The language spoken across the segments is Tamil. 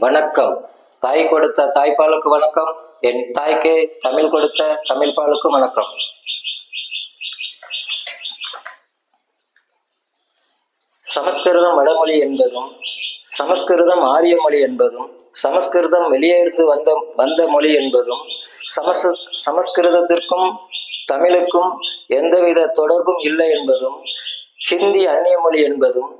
வணக்கம். தாய் கொடுத்த தாய்ப்பாலுக்கு வணக்கம். என் தாய்க்கு தமிழ் கொடுத்த தமிழ் பாலுக்கு வணக்கம். சமஸ்கிருதம் வடமொழி என்பதும் சமஸ்கிருதம் ஆரிய மொழி என்பதும் சமஸ்கிருதம் வெளியேறிந்து வந்த மொழி என்பதும் சமஸ்கிருதத்திற்கும் தமிழுக்கும் எந்தவித தொடர்பும் இல்லை என்பதும் ஹிந்தி அந்நிய மொழி என்பதும்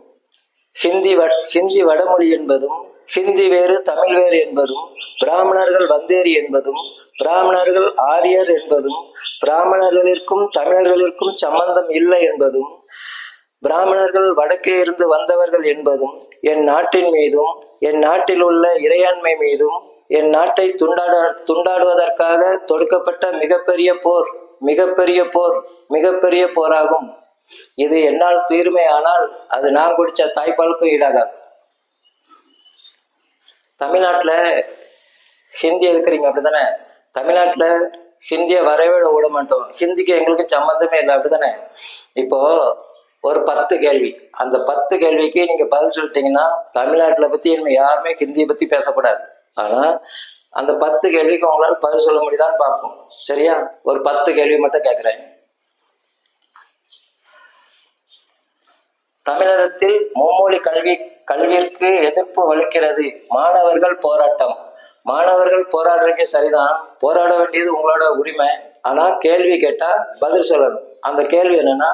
ஹிந்தி வடமொழி என்பதும் ஹிந்தி வேறு தமிழ் வேறு என்பதும் பிராமணர்கள் வந்தேரி என்பதும் பிராமணர்கள் ஆரியர் என்பதும் பிராமணர்களிற்கும் தமிழர்களிற்கும் சம்பந்தம் இல்லை என்பதும் பிராமணர்கள் வடக்கே இருந்து வந்தவர்கள் என்பதும் என் நாட்டின் மீதும் என் நாட்டில் உள்ள இறையாண்மை மீதும் என் நாட்டை துண்டாடுவதற்காக தொடுக்கப்பட்ட மிகப்பெரிய போராகும். இது என்னால் தீர்மை, ஆனால் அது நான் குடிச்ச தாய்ப்பாலுக்கும் ஈடாகாது. தமிழ்நாட்டில் ஹிந்தி எதுக்குறீங்க அப்படித்தானே? தமிழ்நாட்டில் ஹிந்தியை வரவே விட மாட்டோம். ஹிந்திக்கு எங்களுக்கு சம்மந்தமே இல்லை அப்படித்தானே? இப்போ ஒரு 10 கேள்வி, அந்த 10 கேள்விக்கு நீங்க பதில் சொல்லிட்டீங்கன்னா தமிழ்நாட்டில் பத்தி இனிமே யாருமே ஹிந்தியை பத்தி பேசக்கூடாது. ஆனா அந்த 10 கேள்விக்கு உங்களால பதில் சொல்ல முடியுதான்னு பார்ப்போம். சரியா? ஒரு 10 கேள்வி மட்டும் கேட்கிறேன். தமிழகத்தில் மும்மொழி கல்விற்கு எதிர்ப்பு வலுக்கிறது. மாணவர்கள் போராட்டம். மாணவர்கள் போராடுறீங்க, சரிதான், போராட வேண்டியது உங்களோட உரிமை. ஆனா கேள்வி கேட்டா பதில் சொல்லணும். அந்த கேள்வி என்னன்னா,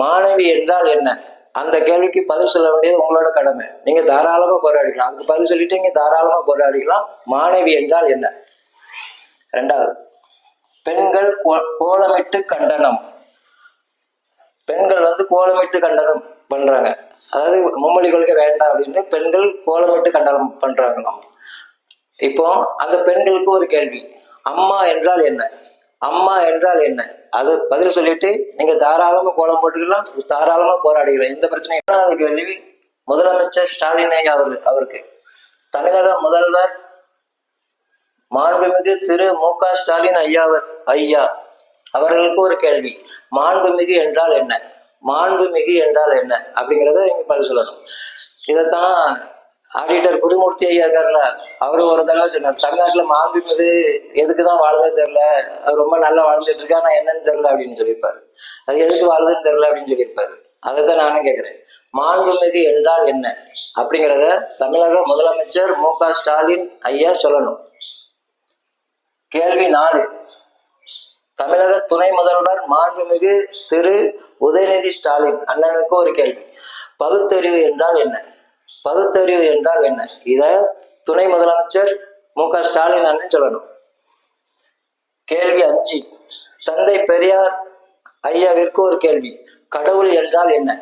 மாணவி என்றால் என்ன? அந்த கேள்விக்கு பதில் சொல்ல வேண்டியது உங்களோட கடமை. நீங்க தாராளமா போராடிக்கலாம். அதுக்கு பதில் சொல்லிட்டு நீங்க தாராளமா போராடிக்கலாம். மாணவி என்றால் என்ன? 2வது, பெண்கள் கோலமிட்டு கண்டனம். பெண்கள் கோலமிட்டு கண்டனம் பண்றாங்க. அதாவது மும்மொழி கொள்கை வேண்டாம் அப்படின்னு பெண்கள் கோலமிட்டு கண்டனம் பண்றாங்களாம். இப்போ அந்த பெண்களுக்கு ஒரு கேள்வி, அம்மா என்றால் என்ன? அம்மா என்றால் என்ன? அது பதில் சொல்லிட்டு நீங்க தாராளமா கோலம் போட்டுக்கலாம், தாராளமா போராடிக்கலாம், எந்த பிரச்சனையும். 2வது கேள்வி, முதலமைச்சர் ஸ்டாலின் ஐயா அவருக்கு தமிழக முதல்வர் மாண்புமிகு திரு மு.க. ஸ்டாலின் ஐயா அவர்களுக்கு ஒரு கேள்வி, மாண்புமிகு என்றால் என்ன? மாண்புமிகு என்றால் என்ன அப்படிங்கிறத நீங்க பதில் சொல்லணும். இதைத்தான் ஆடிட்டர் குருமூர்த்தி ஐயா இருக்காருல, அவரு ஒரு தடவை சொன்னார், தமிழ்நாட்டுல மாண்புமிகு எதுக்குதான் வாழ்ந்தது தெரியல, அது ரொம்ப நல்லா வாழ்ந்துட்டு இருக்கா, நான் என்னன்னு தெரியல அப்படின்னு சொல்லியிருப்பாரு. அது எதுக்கு வாழ்றதுன்னு தெரியல அப்படின்னு சொல்லியிருப்பாரு. அதைத்தான் நானும் கேட்கிறேன், மாண்புமிகு என்றால் என்ன அப்படிங்கிறத தமிழக முதலமைச்சர் மு.க. ஸ்டாலின் ஐயா சொல்லணும். கேள்வி 4, தமிழக துணை முதல்வர் மாண்புமிகு திரு உதயநிதி ஸ்டாலின் அண்ணனுக்கு ஒரு கேள்வி, பகுத்தறிவு என்றால் என்ன? பகுத்தறிவு என்றால் என்ன? இத துணை முதலமைச்சர் மு.க. ஸ்டாலின் அண்ணன் சொல்லணும். கேள்வி 5, தந்தை பெரியார் ஐயாவிற்கு ஒரு கேள்வி, கடவுள் என்றால் என்ன?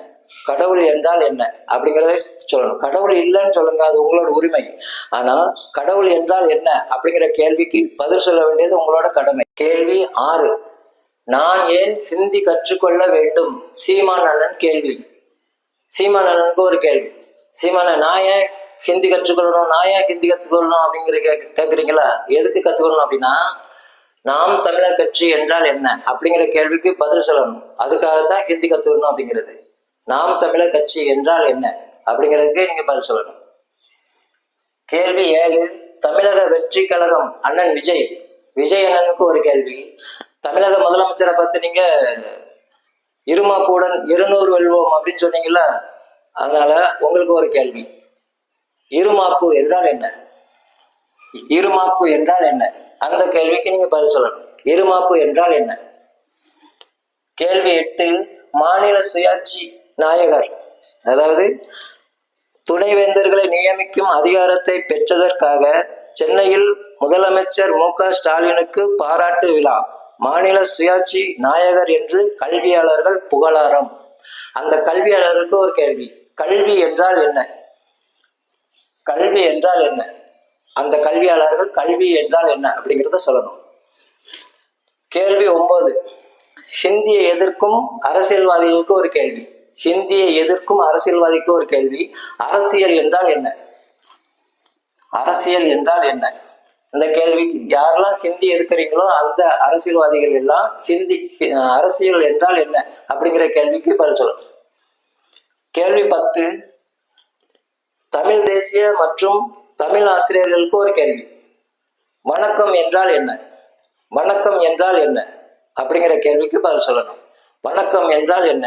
கடவுள் என்றால் என்ன அப்படிங்கிறத சொல்லணும். கடவுள் இல்லைன்னு சொல்லுங்க, அது உங்களோட உரிமை. ஆனா கடவுள் என்றால் என்ன அப்படிங்கிற கேள்விக்கு பதில் சொல்ல வேண்டியது உங்களோட கடமை. கேள்வி 6, நான் ஏன் ஹிந்தி கற்றுக்கொள்ள வேண்டும்? சீமான் அண்ணன் கேள்வி. சீமான் அண்ணனுக்கு ஒரு கேள்வி, சீமான, நான் ஏன் ஹிந்தி கற்றுக்கொள்ளணும் அப்படிங்கிற கேட்குறீங்களா? எதுக்கு கற்றுக்கொள்ளணும் அப்படின்னா, நாம் தமிழர் கட்சி என்றால் என்ன அப்படிங்கிற கேள்விக்கு பதில் சொல்லணும். அதுக்காகத்தான் ஹிந்தி கற்றுக்கணும் அப்படிங்கிறது. நாம் தமிழர் கட்சி என்றால் என்ன அப்படிங்கிறதுக்கு நீங்க பதில் சொல்லணும். கேள்வி 7, தமிழக வெற்றி கழகம் அண்ணன் விஜய் அண்ணனுக்கு ஒரு கேள்வி, தமிழக முதலமைச்சரை பார்த்து நீங்க இருமாப்புடன் 200 வெல்வோம் அப்படின்னு சொன்னீங்களா, அதனால உங்களுக்கு ஒரு கேள்வி, இருமாப்பு என்றால் என்ன? இருமாப்பு என்றால் என்ன? அந்த கேள்விக்கு நீங்க பதில் சொல்லணும். இருமாப்பு என்றால் என்ன? கேள்வி 8, மாநில சுயாட்சி நாயகர், அதாவது துணைவேந்தர்களை நியமிக்கும் அதிகாரத்தை பெற்றதற்காக சென்னையில் முதலமைச்சர் மு.க. ஸ்டாலினுக்கு பாராட்டு விழா, மாநில சுயாட்சி நாயகர் என்று கல்வியாளர்கள் புகழாரம். அந்த கல்வியாளருக்கு ஒரு கேள்வி, கல்வி என்றால் என்ன? கல்வி என்றால் என்ன? அந்த கல்வியாளர்கள் கல்வி என்றால் என்ன அப்படிங்கிறத சொல்லணும். கேள்வி 9, ஹிந்தியை எதிர்க்கும் அரசியல்வாதிகளுக்கு ஒரு கேள்வி, ஹிந்தியை எதிர்க்கும் அரசியல்வாதிக்கு ஒரு கேள்வி, அரசியல் என்றால் என்ன? அரசியல் என்றால் என்ன? இந்த கேள்விக்கு யாரெல்லாம் ஹிந்தி எதிர்க்கிறீங்களோ அந்த அரசியல்வாதிகள் எல்லாம் அரசியல் என்றால் என்ன அப்படிங்கிற கேள்விக்கு பதில் சொல்லணும். கேள்வி 10, தமிழ் தேசிய மற்றும் தமிழ் ஆசிரியர்களுக்கு ஒரு கேள்வி. வணக்கம் என்றால் என்ன? வணக்கம் என்றால் என்ன அப்படிங்கிற கேள்விக்கு பதில் சொல்லணும். வணக்கம் என்றால் என்ன?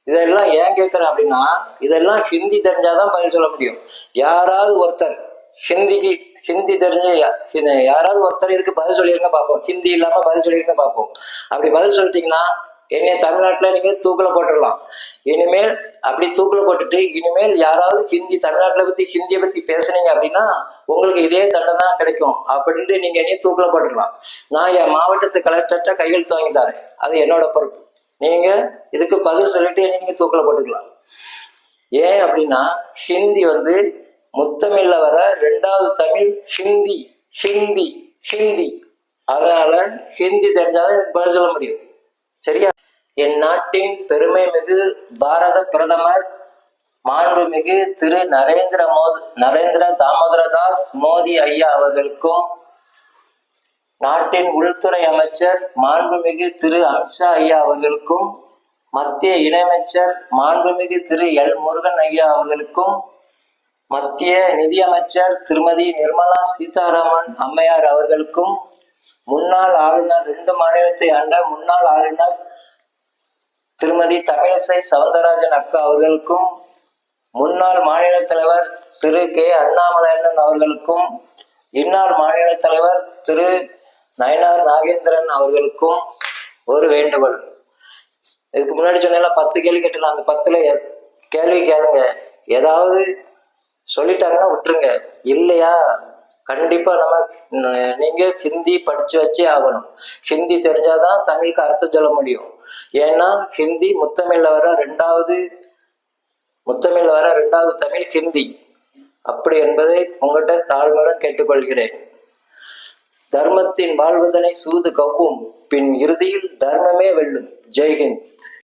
இதெல்லாம் ஏன் கேட்கிறேன் அப்படின்னா, இதெல்லாம் ஹிந்தி தெரிஞ்சாதான் பதில் சொல்ல முடியும். யாராவது ஒருத்தர் ஹிந்தி தெரிஞ்ச யாராவது ஒருத்தர் இதுக்கு பதில் சொல்லிருங்க பார்ப்போம். ஹிந்தி இல்லாம பதில் சொல்லிருங்க பார்ப்போம். அப்படி பதில் சொல்லிட்டீங்கன்னா என்னைய தமிழ்நாட்டுல நீங்க தூக்குல போட்டுடலாம். இனிமேல் அப்படி தூக்குல போட்டுட்டு இனிமேல் யாராவது தமிழ்நாட்டுல ஹிந்தியை பத்தி பேசுனீங்க அப்படின்னா உங்களுக்கு இதே தண்டனை தான் கிடைக்கும் அப்படின்ட்டு நீங்க என்னைய தூக்குல போட்டுடலாம். நான் என் மாவட்டத்து கலெக்டர்கிட்ட கையெழுத்து வாங்கி தரேன். அது என்னோட பொறுப்பு. நீங்க இதுக்கு பதில் சொல்லிட்டு நீங்க தூக்குல போட்டுக்கலாம். ஏன் அப்படின்னா ஹிந்தி முத்தமிழ்ல வர 2வது தமிழ் ஹிந்தி ஹிந்தி ஹிந்தி. அதனால ஹிந்தி தெரிஞ்சாதான் இதுக்கு பதில் சொல்ல முடியும். சரியா? என் நாட்டின் பெருமை மிகு பாரத பிரதமர் மாண்புமிகு திரு நரேந்திர தாமோதரதாஸ் மோடி ஐயா அவர்களுக்கும், நாட்டின் உள்துறை அமைச்சர் மாண்புமிகு திரு அமித்ஷா ஐயா அவர்களுக்கும், மத்திய இணையமைச்சர் மாண்புமிகு திரு எல் முருகன் ஐயா அவர்களுக்கும், மத்திய நிதி அமைச்சர் திருமதி நிர்மலா சீதாராமன் அம்மையார் அவர்களுக்கும், முன்னாள் ஆளுநர் 2 மாநிலத்தை ஆண்ட முன்னாள் ஆளுநர் திருமதி தமிழிசை சவுந்தரராஜன் அக்கா அவர்களுக்கும், முன்னாள் மாநில தலைவர் திரு கே அண்ணாமலையண்ணன் அவர்களுக்கும், இந்நாள் மாநில தலைவர் திரு நயனார் நாகேந்திரன் அவர்களுக்கும் ஒரு வேண்டுகோள். இதுக்கு முன்னாடி சொன்ன 10 கேள்வி கேட்டலாம். அந்த 10ல கேள்வி கேளுங்க. ஏதாவது சொல்லிட்டாங்கன்னா விட்டுருங்க. இல்லையா கண்டிப்பா நீங்க ஹிந்தி படிச்சு வச்சே ஆகணும். ஹிந்தி தெரிஞ்சாதான் தமிழுக்கு அர்த்தம் சொல்ல முடியும். ஏன்னா ஹிந்தி முத்தமிழ்ல வர 2வது தமிழ் ஹிந்தி. அப்படி என்பதை உங்கள்கிட்ட தாழ்மையுடன் கேட்டுக்கொள்கிறேன். தர்மத்தின் வாழ்வதனை சூது கவ்வும், பின் இறுதியில் தர்மமே வெல்லும். ஜெய்ஹிந்த்.